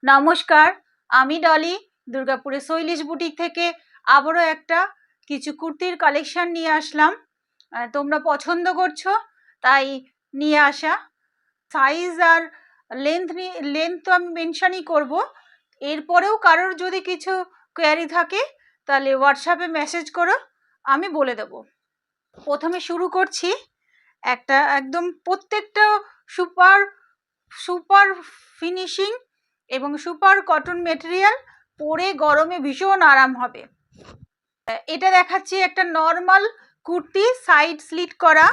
নমস্কার, আমি ডলি দুর্গাপুরের শৈলেশ বুটিক থেকে আবারও একটা কিছু কুর্তির কালেকশন নিয়ে আসলাম। তোমরা পছন্দ করছো তাই নিয়ে আসা। সাইজ আর লেন্থ তো আমি মেনশনই করব। এরপরেও কারোর যদি কিছু কোয়ারি থাকে তাহলে হোয়াটসঅ্যাপে মেসেজ করো, আমি বলে দেব। প্রথমে শুরু করছি একটা একদম প্রত্যেকটা সুপার সুপার ফিনিশিং এবং সুপার কটন মেটেরিয়াল, পরে গরমে ভীষণ আরাম হবে। এটা দেখাচ্ছি একটা নর্মাল কুর্তি, সাইড স্লিট করা,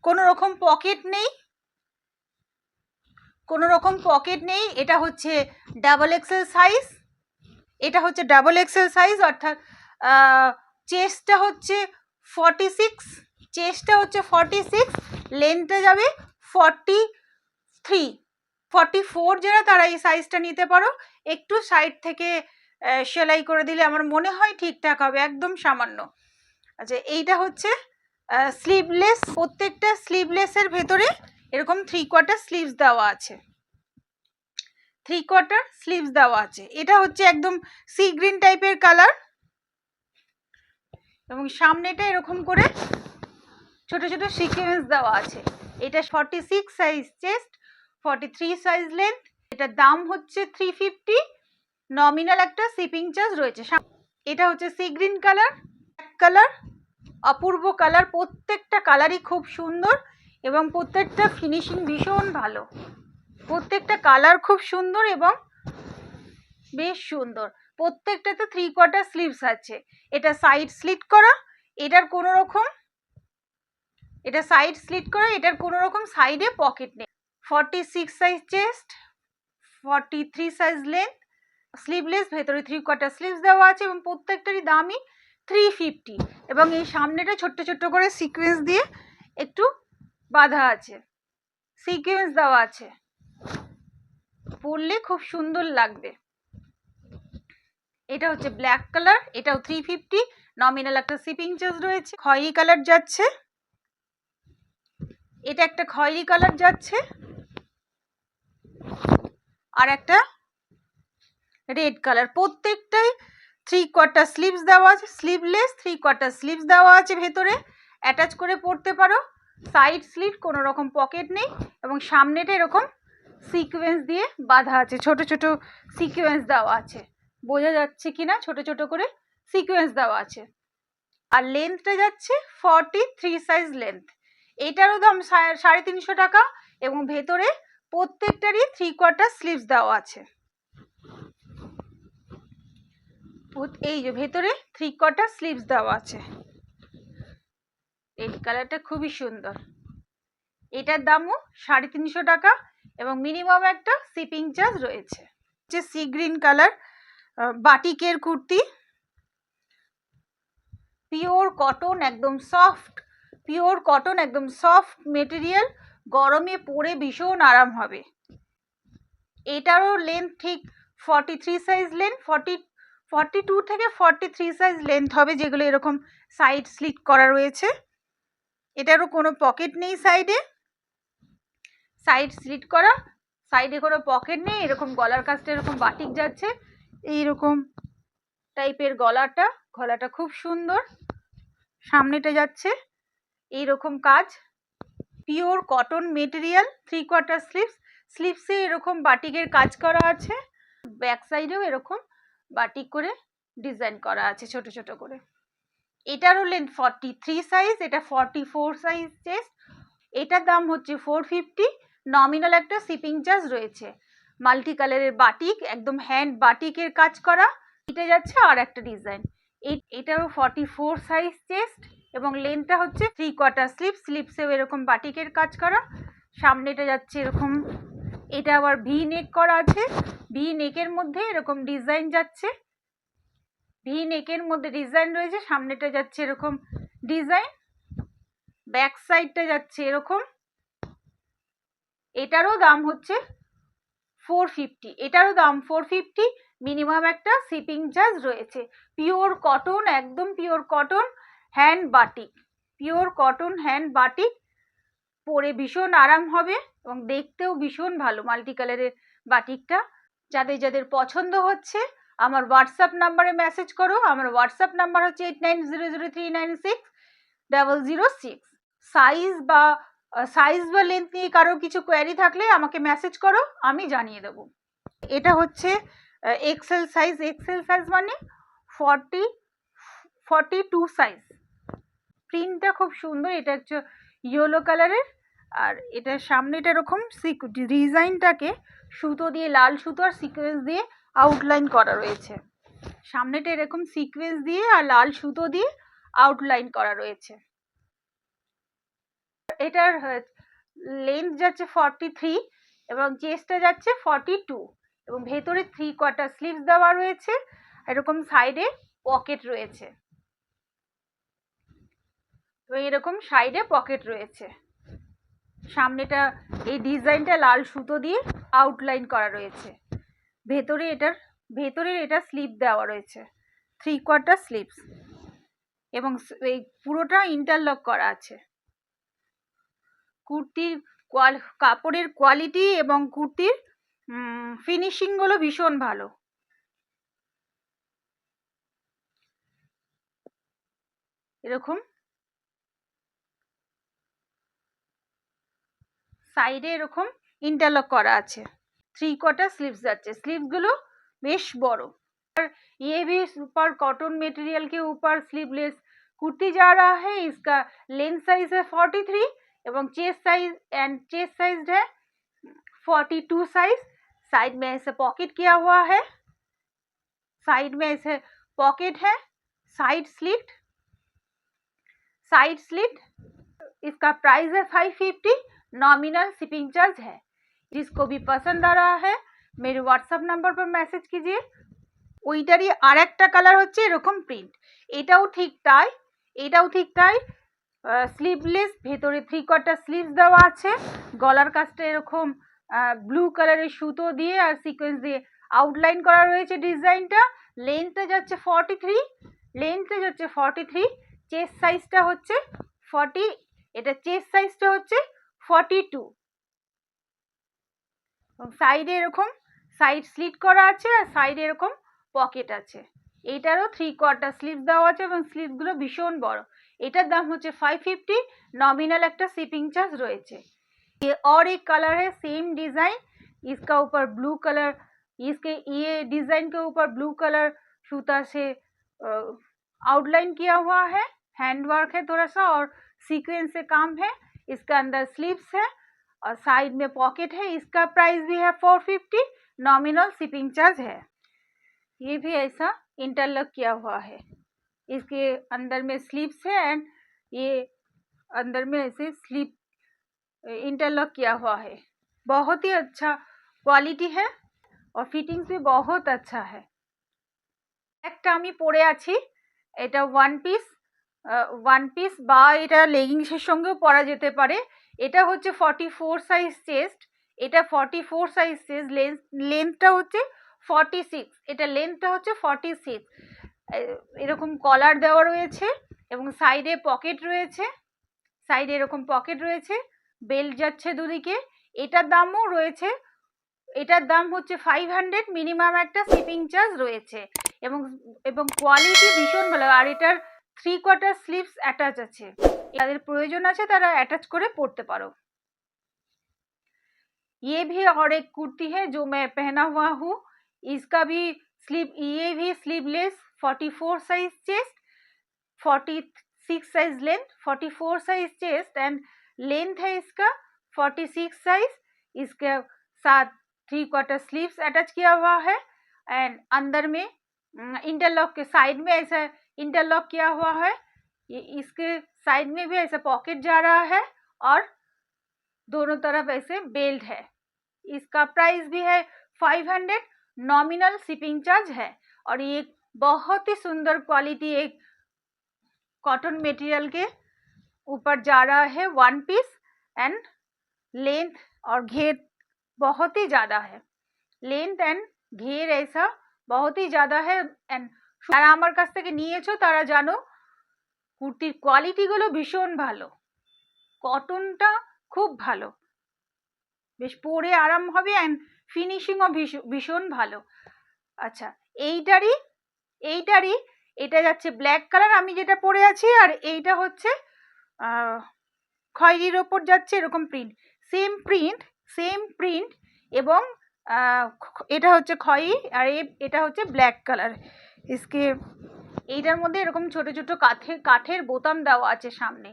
কোনো রকম পকেট নেই। এটা হচ্ছে ডাবল এক্সেল সাইজ, অর্থাৎ চেস্টটা হচ্ছে 46, লেন্থটা যাবে 43, 44 যারা তারা এই সাইজটা নিতে পারো। একটু সাইড থেকে সেলাই করে দিলে আমার মনে হয় ঠিকঠাক হবে, একদম সামান্য। আচ্ছা, এইটা হচ্ছে স্লিভলেস। প্রত্যেকটা স্লিভলেসের ভেতরে এরকম 3/4 স্লিভস দেওয়া আছে। এটা হচ্ছে একদম সি গ্রিন টাইপের কালার এবং সামনেটা এরকম করে ছোট ছোট সিকোয়েন্স দেওয়া আছে। এটা 46 সাইজ চেস্ট, 43 সাইজ লেন্থ। এটার দাম হচ্ছে 350, নমিনাল একটা শিপিং চার্জ রয়েছে। এটা হচ্ছে সি গ্রিন কালার, অপূর্ব কালার। প্রত্যেকটা কালারই খুব সুন্দর এবং প্রত্যেকটা ফিনিশিং ভীষণ ভালো। প্রত্যেকটা কালার খুব সুন্দর এবং বেশ সুন্দর। প্রত্যেকটাতে 3/4 স্লিভস আছে। এটা সাইড স্লিট করা, এটার কোনো রকম সাইডে পকেট নেই। 46 size chest, 43 size length, sleeveless, ভেতরে 3/4 স্লিভস দেওয়া আছে এবং প্রত্যেকটারই দামই 350। এবং এই সামনেটা ছোট্ট ছোট্ট করে সিকোয়েন্স দিয়ে একটু বাঁধা আছে, সিকোয়েন্স দেওয়া আছে, পরলে খুব সুন্দর লাগবে। এটা হচ্ছে ব্ল্যাক কালার, এটাও 350, নমিনাল একটা শিপিং চার্জ রয়েছে। খয়েরি কালার যাচ্ছে, এটা একটা খয়েরি কালার যাচ্ছে, আর একটা রেড কালার। প্রত্যেকটাই 3/4 স্লিভস দেওয়া আছে, স্লিভলেস 3/4 স্লিভস দেওয়া আছে, ভেতরে অ্যাটাচ করে পরতে পারো। সাইড স্লিট, কোনো রকম পকেট নেই এবং সামনেটা এরকম সিকোয়েন্স দিয়ে বাঁধা আছে, ছোট ছোট সিকোয়েন্স দেওয়া আছে। বোঝা যাচ্ছে কিনা, ছোট ছোট করে সিকোয়েন্স দেওয়া আছে। আর লেন্থটা যাচ্ছে 43 সাইজ লেন্থ। এটারও দাম 350 টাকা এবং ভেতরে প্রত্যেকটারই 3/4 স্লিভস দেওয়া আছে। এই যে ভেতরে 3/4 স্লিভস দেওয়া আছে। এই কালারটা খুবই সুন্দর। এটার দামও 350 টাকা এবং মিনিমাম একটা শিপিং চার্জ রয়েছে। যে সি গ্রিন কালার বাটিকের কুর্তি, পিওর কটন, একদম সফট মেটেরিয়াল, গরমে পরে ভীষণ আরাম হবে। এটারও লেন্থ ঠিক 43 সাইজ লেন্থ, 42 থেকে 43 সাইজ লেন্থ হবে, যেগুলো এরকম সাইড স্লিট করা রয়েছে। এটারও কোনো পকেট নেই, সাইড স্লিট করা, সাইডে কোনো পকেট নেই। এরকম গলার কাছটা এরকম বাটিক যাচ্ছে, এইরকম টাইপের গলাটা খুব সুন্দর। সামনেটা যাচ্ছে এইরকম কাজ, পিওর কটন মেটেরিয়াল, 3/4 স্লিভসে এরকম বাটিকের কাজ করা আছে। ব্যাক সাইডেও এরকম বাটিক করে ডিজাইন করা আছে ছোট ছোট করে। এটারও লেন্থ 43 সাইজ, এটা 44 সাইজ চেস্ট। এটার দাম হচ্ছে 450, নমিনাল একটা শিপিং চার্জ রয়েছে। মাল্টি কালারের বাটিক, একদম হ্যান্ড বাটিকের কাজ করা। এটা যাচ্ছে আর একটা ডিজাইন। এটারও 44 সাইজ চেস্ট এবং লেন্থটা হচ্ছে 3/4 স্লিভসেও এরকম বাটিকের কাজ করা। সামনেটা যাচ্ছে এরকম, এটা আবার ভি নেক করা আছে, ভি নেকের মধ্যে এরকম ডিজাইন যাচ্ছে, ভি নেকের মধ্যে ডিজাইন রয়েছে। সামনেটা যাচ্ছে এরকম ডিজাইন, ব্যাক সাইডটা যাচ্ছে এরকম। এটারও দাম হচ্ছে 450, মিনিমাম একটা শিপিং চার্জ রয়েছে। পিওর কটন, একদম পিওর কটন হ্যান্ড বাটিক, পরে ভীষণ আরাম হবে এবং দেখতেও ভীষণ ভালো। মাল্টি কালারের বাটিকটা যাদের যাদের পছন্দ হচ্ছে আমার হোয়াটসঅ্যাপ নাম্বারে মেসেজ করো। আমার হোয়াটসঅ্যাপ নাম্বার হচ্ছে 8900396006। সাইজ বা লেন্থ নিয়ে কারো কিছু কোয়ারি থাকলে আমাকে মেসেজ করো, আমি জানিয়ে দেবো। এটা হচ্ছে এক্সেল সাইজ। এক্সেল সাইজ মানে 42 সাইজ। প্রিন্টটা খুব সুন্দর। এটা হচ্ছে ইয়েলো কালারের, আর এটার সামনেটা এরকম ডিজাইনটাকে সুতো দিয়ে, লাল সুতো আর সিকোয়েন্স দিয়ে আউটলাইন করা রয়েছে। সামনেটা এরকম সিকোয়েন্স দিয়ে আর লাল সুতো দিয়ে আউটলাইন করা রয়েছে। এটার লেন্থ যাচ্ছে 43 এবং চেস্টটা যাচ্ছে 42 এবং ভেতরে 3/4 স্লিভস দেওয়া রয়েছে। এরকম সাইডে পকেট রয়েছে, এরকম সাইডে পকেট রয়েছে। সামনেটা এই ডিজাইনটা লাল সুতো দিয়ে আউটলাইন করা রয়েছে। ভেতরে এটা স্লিভ দেওয়া রয়েছে, 3/4 স্লিভস, এবং এই পুরোটা ইন্টারলক করা আছে। কুর্তির কাপড়ের কোয়ালিটি এবং কুর্তির ফিনিশিং গুলো ভীষণ ভালো। এরকম সাইডে এরকম ইন্টারলক করা আছে। 3/4 स्लीव्स जाच्छे। स्लीव्स गुलो बेश बड़ो। और ये भी सुपर कॉटन मटेरियल के ऊपर स्लीवलेस कुर्ती जा रहा है। इसका लेंथ साइज है 43 एवं चेस्ट साइज है 42 साइज। साइड में ऐसे पॉकेट किया हुआ है, साइड में ऐसे पॉकेट है, साइड स्लिट। इसका प्राइस है 550, नॉमिनल शिपिंग चार्ज है। जिसको भी पसंद आ रहा है मेरे व्हाट्सएप नंबर पर मैसेज कीजिए। ওইটারই আরেকটা কালার হচ্ছে এরকম প্রিন্ট। এটাও ঠিক তাই স্লিভলেস, ভেতরে 3/4 স্লিভস দেওয়া আছে। গলার কাছটা এরকম ব্লু কালারের সুতো দিয়ে আর সিকোয়েন্স দিয়ে আউটলাইন করা রয়েছে ডিজাইনটা। লেন্থটা যাচ্ছে 43, চেস্ট সাইজটা হচ্ছে 40, এটা চেস্ট সাইজটা হচ্ছে 42 এবং সাইডে এরকম সাইড স্লিট করা আছে আর সাইডে এরকম পকেট আছে। এইটারও 3/4 স্লিভ দেওয়া আছে এবং স্লিভগুলো ভীষণ বড়। এটার দাম হচ্ছে 550, नॉमिनल একটা শিপিং চার্জ রয়েছে। ये और एक कलर है सेम डिज़ाइन, इसका ऊपर ब्लू कलर, ये डिज़ाइन के ऊपर ब्लू कलर सूता से आउटलाइन किया हुआ है, हैंड वर्क है थोड़ा सा और सीक्वेंस से काम है। इसके अंदर स्लीव्स है और साइड में पॉकेट है। इसका प्राइस भी है 450, नॉमिनल शिपिंग चार्ज है। ये भी ऐसा इंटरलॉक किया हुआ है। इसके अंदर में स्लीव्स है एंड ये अंदर में ऐसे स्लीव इंटरलॉक किया हुआ है। बहुत ही अच्छा क्वालिटी है और फिटिंग्स भी बहुत अच्छा है। একটা আমি পরে আছি, এটা ওয়ান পিস বা এটা লেগিংসের সঙ্গেও পরা যেতে পারে। এটা হচ্ছে 44 সাইজ চেস্ট, এটা 44 সাইজ চেস্ট। লেন্থটা হচ্ছে 46, এটা লেন্থটা হচ্ছে 46। এরকম কলার দেওয়া রয়েছে এবং সাইডে পকেট রয়েছে, সাইডে এরকম পকেট রয়েছে, বেল্ট যাচ্ছে দুদিকে। এটার দামও রয়েছে, এটার দাম হচ্ছে 500, মিনিমাম একটা শিপিং চার্জ রয়েছে এবং কোয়ালিটি ভীষণ ভালো। আর এটার 3/4 স্লিভস অ্যাটাচ আছে। যাদের প্রয়োজন আছে তারা অ্যাটাচ করে পরতে পারো। ये भी और एक कुर्ती है जो मैं पहना हुआ हूँ। इसका भी ये भी sleeveless, 44 size chest, 46 size length, 44 size chest and length है इसका 46 साइज। इसके साथ 3/4 स्लीव्स अटैच किया हुआ है एंड अंदर में इंटरलॉक के साइड में ऐसा इंटरलॉक किया हुआ है। इसके साइड में भी ऐसा पॉकेट जा रहा है और दोनों तरफ ऐसे बेल्ट है। इसका प्राइस भी है 500, नॉमिनल शिपिंग चार्ज है। और ये बहुत ही सुंदर क्वालिटी एक कॉटन मटेरियल के ऊपर जा रहा है। वन पीस एंड लेंथ और घेर बहुत ही ज़्यादा है, लेंथ एंड घेर ऐसा बहुत ही ज़्यादा है। एंड যারা আমার কাছ থেকে নিয়েছো তারা জানো কুর্তির কোয়ালিটিগুলো ভীষণ ভালো, কটনটা খুব ভালো, বেশ পরে আরাম হবে। অ্যান্ড ফিনিশিংও ভীষণ ভালো। আচ্ছা, এইটারই এটা যাচ্ছে ব্ল্যাক কালার আমি যেটা পরে আছি, আর এইটা হচ্ছে খয়েরির ওপর যাচ্ছে এরকম প্রিন্ট, সেম প্রিন্ট এবং এটা হচ্ছে খয়েরি আর এটা হচ্ছে ব্ল্যাক কালার। इसके এইটার মধ্যে এরকম ছোট ছোট কাঠের বোতাম দেওয়া আছে সামনে,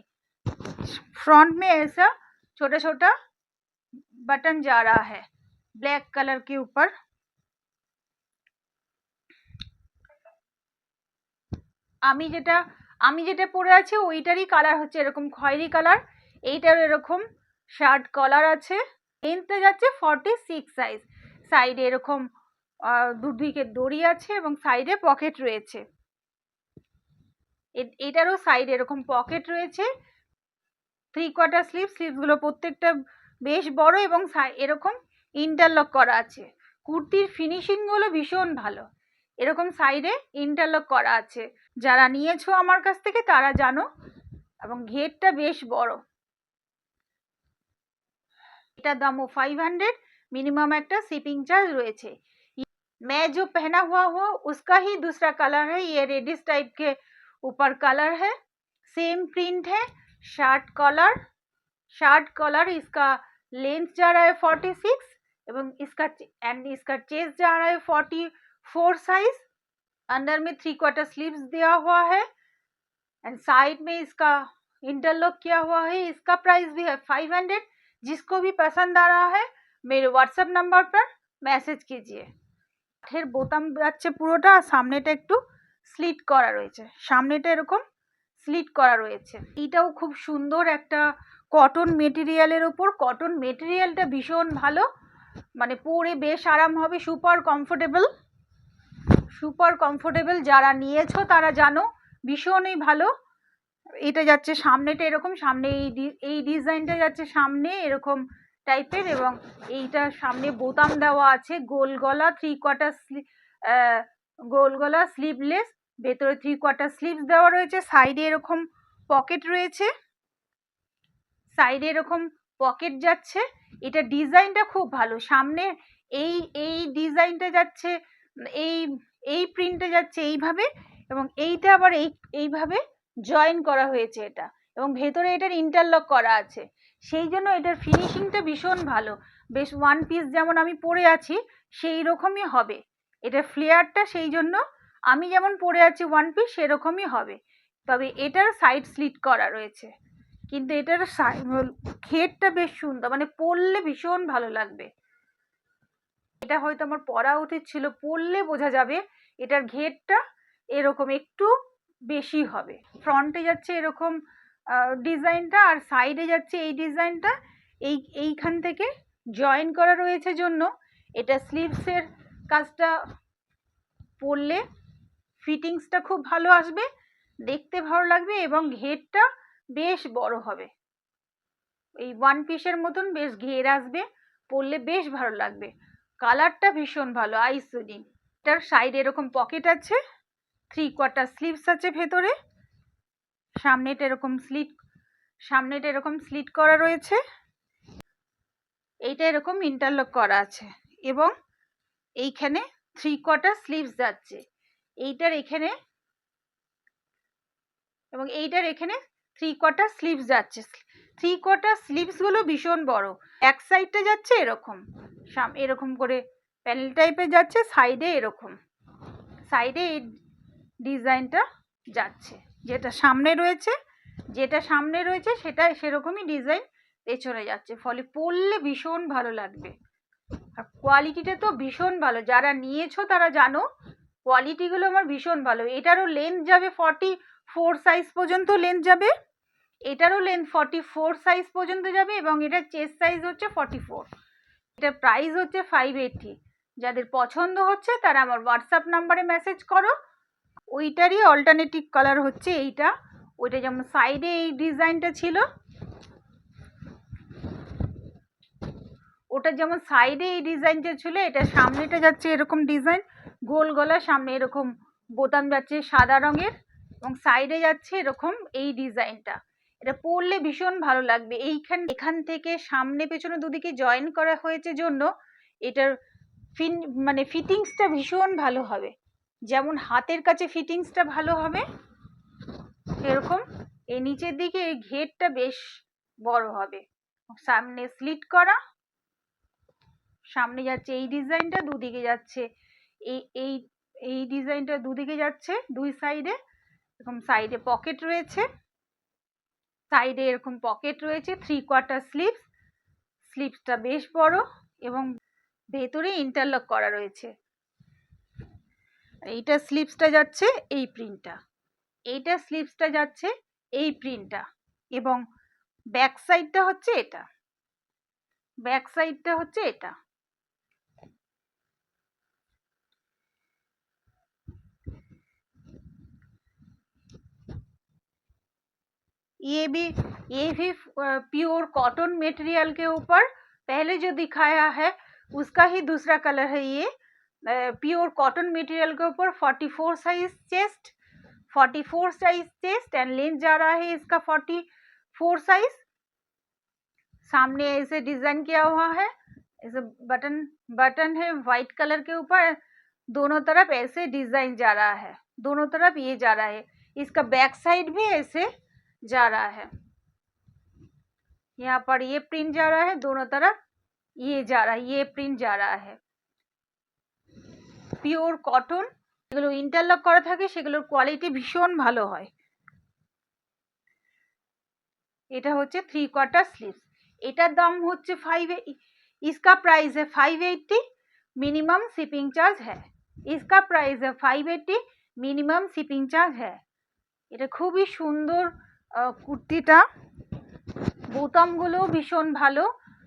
फ्रंट में ऐसा छोटा छोटा बटन जा रहा है ब्लैक कलर के ऊपर। আমি যেটা পরে আছি ওইটারই কালার হচ্ছে এরকম খয়েরি কালার। এইটার এরকম শার্ট কলার আছে, লেন্থটা যাচ্ছে 46 সাইজ, সাইডে এরকম দুদিকে দড়ি আছে এবং সাইডে পকেট রয়েছে। এটারও সাইডে এরকম পকেট রয়েছে। 3/4 স্লিভসগুলো প্রত্যেকটা বেশ বড় এবং এরকম ইন্টারলক করা আছে। কুর্তির ফিনিশিংগুলো ভীষণ ভালো, এরকম সাইডে ইন্টারলক করা আছে। যারা নিয়েছো আমার কাছ থেকে তারা জানো, এবং ঘেরটা বেশ বড়। এটার দামও 500, মিনিমাম একটা শিপিং চার্জ রয়েছে। मैं जो पहना हुआ उसका ही दूसरा कलर है, ये रेडिश टाइप के ऊपर कलर है, सेम प्रिंट है। शार्ट कॉलर इसका लेंथ जा रहा है 46 एवं इसका चेस्ट जा रहा है 44 साइज। अंदर में 3/4 स्लीव्स दिया हुआ है एंड साइड में इसका इंटरलॉक किया हुआ है। इसका प्राइस भी है 500। जिसको भी पसंद आ रहा है मेरे व्हाट्सएप नंबर पर मैसेज कीजिए। কাঠের বোতাম যাচ্ছে পুরোটা, আর সামনেটা একটু স্লিট করা রয়েছে, সামনেটা এরকম স্লিট করা রয়েছে। এটাও খুব সুন্দর একটা কটন মেটেরিয়ালের ওপর, কটন মেটেরিয়ালটা ভীষণ ভালো, মানে পরে বেশ আরাম হবে, সুপার কমফোর্টেবল। যারা নিয়েছো তারা জানো ভীষণই ভালো। এটা যাচ্ছে সামনেটা এরকম, সামনে এই ডিজাইনটা যাচ্ছে সামনে এরকম টাইপের, এবং এইটা সামনে বোতাম দেওয়া আছে, গোল গলা 3/4 গোল গলা স্লিভলেস, ভেতরে 3/4 স্লিভস দেওয়া রয়েছে, সাইডে এরকম পকেট রয়েছে, সাইডে এরকম পকেট যাচ্ছে। এটা ডিজাইনটা খুব ভালো, সামনে এই ডিজাইনটা যাচ্ছে, এই প্রিন্টটা যাচ্ছে এইভাবে, এবং এইটা আবার এইভাবে জয়েন করা হয়েছে এটা, এবং ভেতরে এটার ইন্টারলক করা আছে, সেই জন্য এটার ফিনিশিংটা ভীষণ ভালো। বেশ ওয়ান পিস যেমন আমি পরে আছি সেই রকমই হবে এটার ফ্লেয়ারটা, সেই জন্য আমি যেমন পরে আছি ওয়ান পিস সেরকমই হবে। তবে এটার সাইড স্লিট করা রয়েছে, কিন্তু এটার ঘেরটা বেশ সুন্দর, মানে পরলে ভীষণ ভালো লাগবে। এটা হয়তো আমার পরা উচিত ছিল, পরলে বোঝা যাবে এটার ঘেরটা এরকম একটু বেশি হবে। ফ্রন্টে যাচ্ছে এরকম ডিজাইনটা, আর সাইডে যাচ্ছে এই ডিজাইনটা, এইখান থেকে জয়েন করা রয়েছে জন্য এটা স্লিভসের কাজটা পরলে ফিটিংসটা খুব ভালো আসবে, দেখতে ভালো লাগবে, এবং ঘেরটা বেশ বড় হবে, এই ওয়ান পিসের মতন বেশ ঘের আসবে, পরলে বেশ ভালো লাগবে। কালারটা ভীষণ ভালো, আইসোডিন। এটার সাইডে এরকম পকেট আছে, 3/4 স্লিভস আছে ভেতরে, সামনেটা এরকম স্লিট করা রয়েছে, এইটা এরকম ইন্টারলক করা আছে, এবং এইখানে 3/4 স্লিভস যাচ্ছে, এইটার এখানে, এবং এইটার এখানে 3/4 স্লিভস যাচ্ছে। 3/4 স্লিভস গুলো ভীষণ বড়, এক সাইডটা যাচ্ছে এরকম করে প্যানেল টাইপের যাচ্ছে, সাইডে এই ডিজাইনটা যাচ্ছে, যেটা সামনে রয়েছে সেটা সেরকমই ডিজাইন পেছনে যাচ্ছে, ফলে পরলে ভীষণ ভালো লাগবে। আর কোয়ালিটিটা তো ভীষণ ভালো, যারা নিয়েছো তারা জানো কোয়ালিটিগুলো আমার ভীষণ ভালো। এটারও লেন্থ যাবে 44 সাইজ পর্যন্ত লেন্থ যাবে, এটারও লেন্থ 44 সাইজ পর্যন্ত যাবে, এবং এটার চেস্ট সাইজ হচ্ছে 44। এটার প্রাইস হচ্ছে 580। যাদের পছন্দ হচ্ছে তারা আমার হোয়াটসঅ্যাপ নাম্বারে মেসেজ করো। ওইটারই অল্টারনেটিভ কালার হচ্ছে এইটা, ওইটা যেমন সাইডে এই ডিজাইনটা ছিল, ওটা যেমন সাইডে এই ডিজাইনটা ছিল, এটা সামনেটা যাচ্ছে এরকম ডিজাইন, গোল গলা, সামনে এরকম বোতাম যাচ্ছে সাদা রঙের, এবং সাইডে যাচ্ছে এরকম এই ডিজাইনটা। এটা পরলে ভীষণ ভালো লাগবে। এখান থেকে সামনে পেছনে দুদিকে জয়েন করা হয়েছে জন্য এটার মানে ফিটিংসটা ভীষণ ভালো হবে, যেমন হাতের কাছে ফিটিংসটা ভালো হবে এরকম এই নিচের দিকে এই ঘেরটা বেশ বড় হবে। সামনে স্লিট করা, সামনে যাচ্ছে এই ডিজাইনটা, দুদিকে যাচ্ছে এই এই এই ডিজাইনটা দুদিকে যাচ্ছে, দুই সাইডে এরকম সাইডে পকেট রয়েছে, সাইডে এরকম পকেট রয়েছে, 3/4 স্লিভস, স্লিভসটা বেশ বড় এবং ভেতরে ইন্টারলক করা রয়েছে। এইটা স্লিভসটা যাচ্ছে এই প্রিন্টটা, এইটা স্লিভসটা যাচ্ছে এই প্রিন্টটা, এবং ব্যাক সাইডটা হচ্ছে এটা, ব্যাক সাইডটা হচ্ছে এটা। ये भी प्योर कॉटन मटेरियल के ऊपर पहले जो दिखाया है उसका ही दूसरा कलर है। ये प्योर कॉटन मटेरियल के ऊपर 44 size chest, 44 size chest and length जा रहा है इसका 44 साइज। सामने ऐसे डिजाइन किया हुआ है, ऐसे बटन है वाइट कलर के ऊपर, दोनों तरफ ऐसे डिजाइन जा रहा है, दोनों तरफ ये जा रहा है। इसका बैक साइड भी ऐसे जा रहा है, यहाँ पर ये प्रिंट जा रहा है, दोनों तरफ ये जा रहा है, ये प्रिंट जा रहा है। পিওর কটন, এগুলো ইন্টারলক করা থাকে, সেগুলোর কোয়ালিটি ভীষণ ভালো হয়। এটা হচ্ছে 3/4 স্লিভস, এটার দাম হচ্ছে इसका प्राइस है 580, मिनिमम शिपिंग चार्ज है। इसका प्राइस है 580, मिनिमम शिपिंग चार्ज है। এটা খুবই সুন্দর কুর্তিটা, বোতামগুলো ভীষণ ভালো,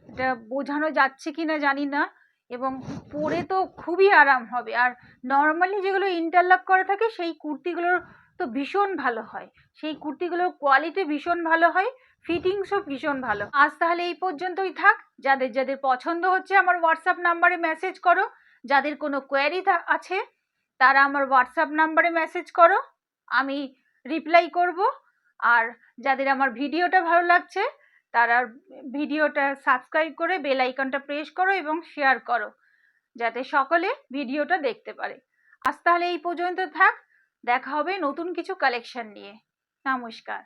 এটা বোঝানো যাচ্ছে কিনা জানি না, এবং পরে তো খুবই আরাম হবে। আর নর্মালি যেগুলো ইন্টারলক করা থাকে সেই কুর্তিগুলোর তো ভীষণ ভালো হয়, সেই কুর্তিগুলোর কোয়ালিটি ভীষণ ভালো হয়, ফিটিংসও ভীষণ ভালো। আজ তাহলে এই পর্যন্তই থাক। যাদের যাদের পছন্দ হচ্ছে আমার হোয়াটসঅ্যাপ নাম্বারে মেসেজ করো, যাদের কোনো কোয়ারি আছে তারা আমার হোয়াটসঅ্যাপ নাম্বারে মেসেজ করো, আমি রিপ্লাই করব। আর যাদের আমার ভিডিওটা ভালো লাগছে তারা ভিডিওটা সাবস্ক্রাইব করে বেল আইকনটা প্রেস করো এবং শেয়ার করো, যাতে সকলে ভিডিওটা দেখতে পারে। আজ তাহলে এই পর্যন্ত থাক, দেখা হবে নতুন কিছু কালেকশন নিয়ে। নমস্কার।